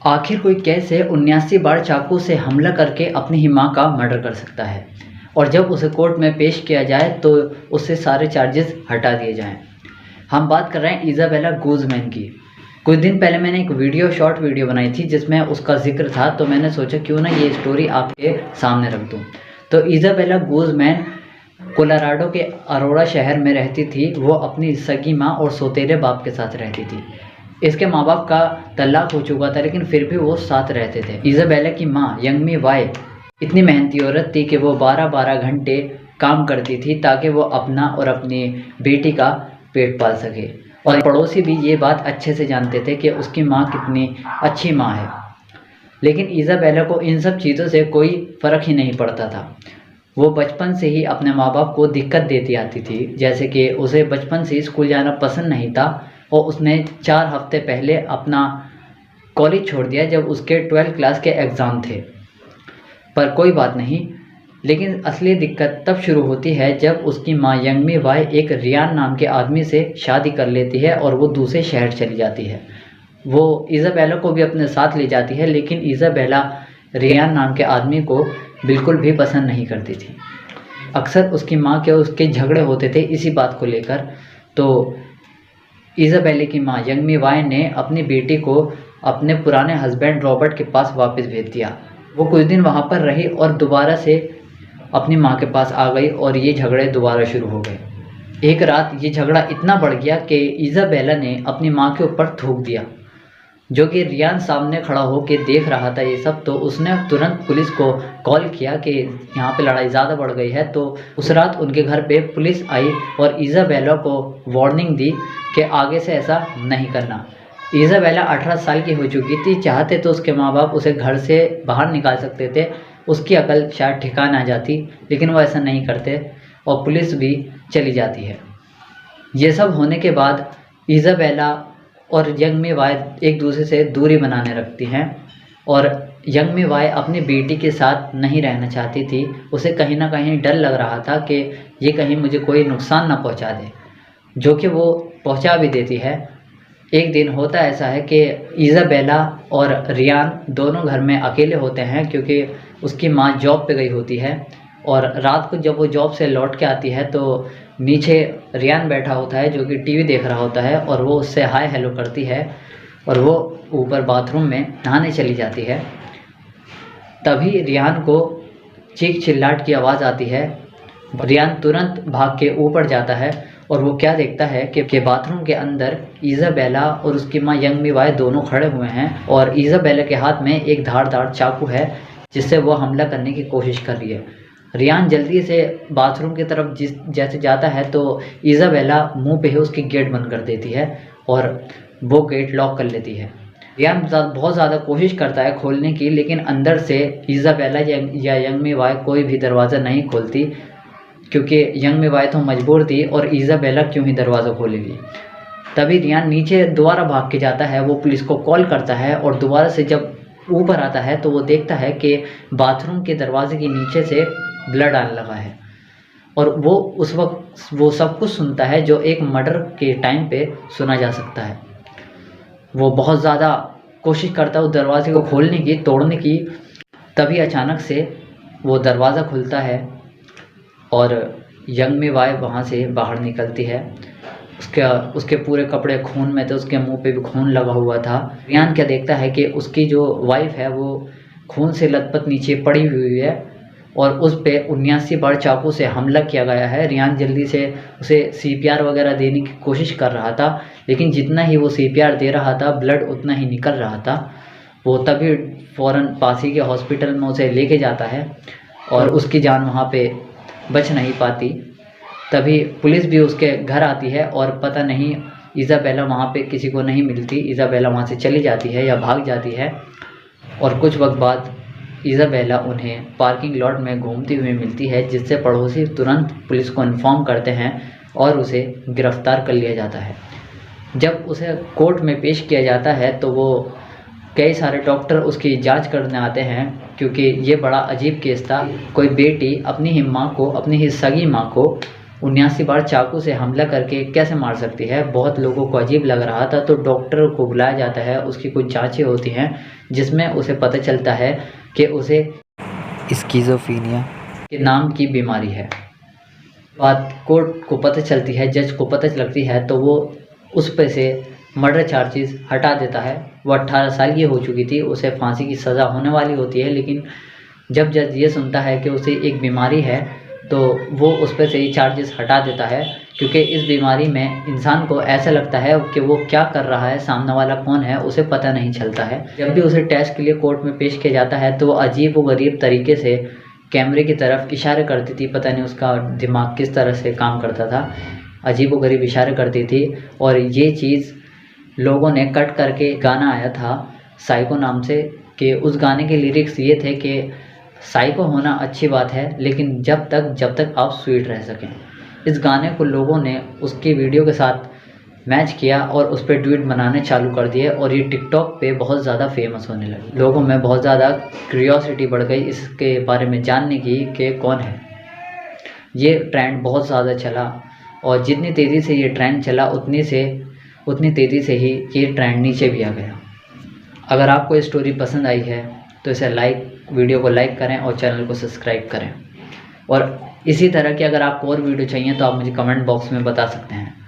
आखिर कोई कैसे 79 बार चाकू से हमला करके अपनी ही माँ का मर्डर कर सकता है और जब उसे कोर्ट में पेश किया जाए तो उससे सारे चार्जेस हटा दिए जाएं। हम बात कर रहे हैं इज़ाबेला गुज़मैन की। कुछ दिन पहले मैंने एक शॉर्ट वीडियो बनाई थी जिसमें उसका जिक्र था, तो मैंने सोचा क्यों ना ये स्टोरी आपके सामने रख दूँ। तो इज़ाबेला गुज़मैन कोलोराडो के अरोरा शहर में रहती थी। वो अपनी सगी माँ और सौतेले बाप के साथ रहती थी। इसके माँ बाप का तलाक हो चुका था लेकिन फिर भी वो साथ रहते थे। इज़ाबेला की माँ यंगमी वाई इतनी मेहनती औरत थी कि वो 12-12 घंटे काम करती थी ताकि वो अपना और अपनी बेटी का पेट पाल सके। और पड़ोसी भी ये बात अच्छे से जानते थे कि उसकी माँ कितनी अच्छी माँ है। लेकिन इज़ाबेला को इन सब चीज़ों से कोई फ़र्क ही नहीं पड़ता था। वो बचपन से ही अपने माँ बाप को दिक्कत देती आती थी, जैसे कि उसे बचपन से स्कूल जाना पसंद नहीं था और उसने 4 हफ्ते पहले अपना कॉलेज छोड़ दिया जब उसके 12th क्लास के एग्ज़ाम थे। पर कोई बात नहीं, लेकिन असली दिक्कत तब शुरू होती है जब उसकी माँ यंगमी वाई एक रियान नाम के आदमी से शादी कर लेती है और वो दूसरे शहर चली जाती है। वो इज़ाबेला को भी अपने साथ ले जाती है, लेकिन इज़ाबेला रियान नाम के आदमी को बिल्कुल भी पसंद नहीं करती थी। अक्सर उसकी माँ के उसके झगड़े होते थे इसी बात को लेकर। तो इज़ाबेला की माँ यंगमी वाई ने अपनी बेटी को अपने पुराने हस्बैंड रॉबर्ट के पास वापस भेज दिया। वो कुछ दिन वहाँ पर रही और दोबारा से अपनी माँ के पास आ गई और ये झगड़े दोबारा शुरू हो गए। एक रात ये झगड़ा इतना बढ़ गया कि इज़ाबेला ने अपनी माँ के ऊपर थूक दिया, जो कि रियान सामने खड़ा होकर देख रहा था ये सब। तो उसने तुरंत पुलिस को कॉल किया कि यहाँ पे लड़ाई ज़्यादा बढ़ गई है। तो उस रात उनके घर पे पुलिस आई और इज़ाबेला को वार्निंग दी कि आगे से ऐसा नहीं करना। इज़ाबेला 18 साल की हो चुकी थी। चाहते तो उसके माँ बाप उसे घर से बाहर निकाल सकते थे, उसकी अकल शायद ठिकाना आ जाती, लेकिन वो ऐसा नहीं करते और पुलिस भी चली जाती है। ये सब होने के बाद इज़ाबेला और यंगमी वाई एक दूसरे से दूरी बनाने रखती हैं और यंगमी वाई अपनी बेटी के साथ नहीं रहना चाहती थी। उसे कहीं ना कहीं डर लग रहा था कि ये कहीं मुझे कोई नुकसान ना पहुंचा दे, जो कि वो पहुंचा भी देती है। एक दिन होता ऐसा है कि इज़ाबेला और रियान दोनों घर में अकेले होते हैं क्योंकि उसकी माँ जॉब पे गई होती है। और रात को जब वो जॉब से लौट के आती है तो नीचे रियान बैठा होता है जो कि टीवी देख रहा होता है और वो उससे हाय हेलो करती है और वो ऊपर बाथरूम में नहाने चली जाती है। तभी रियान को चीख चिल्लाहट की आवाज़ आती है। रियान तुरंत भाग के ऊपर जाता है और वो क्या देखता है कि बाथरूम के अंदर इज़ाबेला और उसकी माँ यंगमी वाई दोनों खड़े हुए हैं और इज़ाबेला के हाथ में एक धारदार चाकू है जिससे वो हमला करने की कोशिश कर रही है। रियान जल्दी से बाथरूम की तरफ जैसे जाता है तो इज़ाबेला मुंह पे ही उसकी गेट बंद कर देती है और वो गेट लॉक कर लेती है। रियान बहुत ज़्यादा कोशिश करता है खोलने की, लेकिन अंदर से इज़ाबेला या यंगमी वाई कोई भी दरवाज़ा नहीं खोलती, क्योंकि यंगमी वाई तो मजबूर थी और इज़ाबेला क्यों ही दरवाज़ा खोलेगी। तभी रियान नीचे दोबारा भाग के जाता है। वो पुलिस को कॉल करता है और दोबारा से जब ऊपर आता है तो वो देखता है कि बाथरूम के दरवाजे के नीचे से ब्लड आने लगा है और वो उस वक्त वो सब कुछ सुनता है जो एक मर्डर के टाइम पे सुना जा सकता है। वो बहुत ज़्यादा कोशिश करता है उस दरवाजे को खोलने की, तोड़ने की। तभी अचानक से वो दरवाज़ा खुलता है और यंगमी वाई वहाँ से बाहर निकलती है। उसके पूरे कपड़े खून में थे, उसके मुंह पे भी खून लगा हुआ था। रियान क्या देखता है कि उसकी जो वाइफ है वो खून से लथपथ नीचे पड़ी हुई है और उस पे 79 बार चाकू से हमला किया गया है। रियान जल्दी से उसे CPR वगैरह देने की कोशिश कर रहा था, लेकिन जितना ही वो CPR दे रहा था ब्लड उतना ही निकल रहा था। वो तभी फ़ौरन पास ही के हॉस्पिटल में उसे लेके जाता है और उसकी जान वहाँ पे बच नहीं पाती। तभी पुलिस भी उसके घर आती है और पता नहीं इज़ाबेला वहाँ पे किसी को नहीं मिलती। इज़ाबेला वहाँ से चली जाती है या भाग जाती है और कुछ वक्त बाद इज़ाबेला उन्हें पार्किंग लॉट में घूमती हुई मिलती है, जिससे पड़ोसी तुरंत पुलिस को इन्फॉर्म करते हैं और उसे गिरफ्तार कर लिया जाता है। जब उसे कोर्ट में पेश किया जाता है तो वो कई सारे डॉक्टर उसकी जांच करने आते हैं, क्योंकि ये बड़ा अजीब केस था। कोई बेटी अपनी ही माँ को, अपनी ही सगी माँ को 79 बार चाकू से हमला करके कैसे मार सकती है। बहुत लोगों को अजीब लग रहा था, तो डॉक्टर को बुलाया जाता है, उसकी कुछ जांचें होती हैं जिसमें उसे पता चलता है कि उसे स्किज़ोफ्रेनिया के नाम की बीमारी है। बात कोर्ट को पता चलती है, जज को पता लगती है, तो वो उस पे से मर्डर चार्जेस हटा देता है। वो 18 साल की हो चुकी थी, उसे फांसी की सज़ा होने वाली होती है, लेकिन जब जज ये सुनता है कि उसे एक बीमारी है तो वो उस पे से ही चार्जेस हटा देता है, क्योंकि इस बीमारी में इंसान को ऐसा लगता है कि वो क्या कर रहा है, सामने वाला कौन है, उसे पता नहीं चलता है। जब भी उसे टेस्ट के लिए कोर्ट में पेश किया जाता है तो वो अजीब व गरीब तरीके से कैमरे की तरफ इशारे करती थी। पता नहीं उसका दिमाग किस तरह से काम करता था, अजीब व गरीब इशारे करती थी। और ये चीज़ लोगों ने कट करके गाना आया था साइको नाम से, कि उस गाने के लिरिक्स ये थे कि साइको होना अच्छी बात है, लेकिन जब तक आप स्वीट रह सकें। इस गाने को लोगों ने उसकी वीडियो के साथ मैच किया और उस पर ट्वीट बनाने चालू कर दिए, और ये टिकटॉक पे बहुत ज़्यादा फेमस होने लगी। लोगों में बहुत ज़्यादा क्यूरियोसिटी बढ़ गई इसके बारे में जानने की कि कौन है। ये ट्रेंड बहुत ज़्यादा चला, और जितनी तेज़ी से ये ट्रेंड चला उतनी तेज़ी से ही ये ट्रेंड नीचे भी आ गया। अगर आपको ये स्टोरी पसंद आई है तो इसे वीडियो को लाइक करें और चैनल को सब्सक्राइब करें। और इसी तरह की अगर आपको और वीडियो चाहिए तो आप मुझे कमेंट बॉक्स में बता सकते हैं।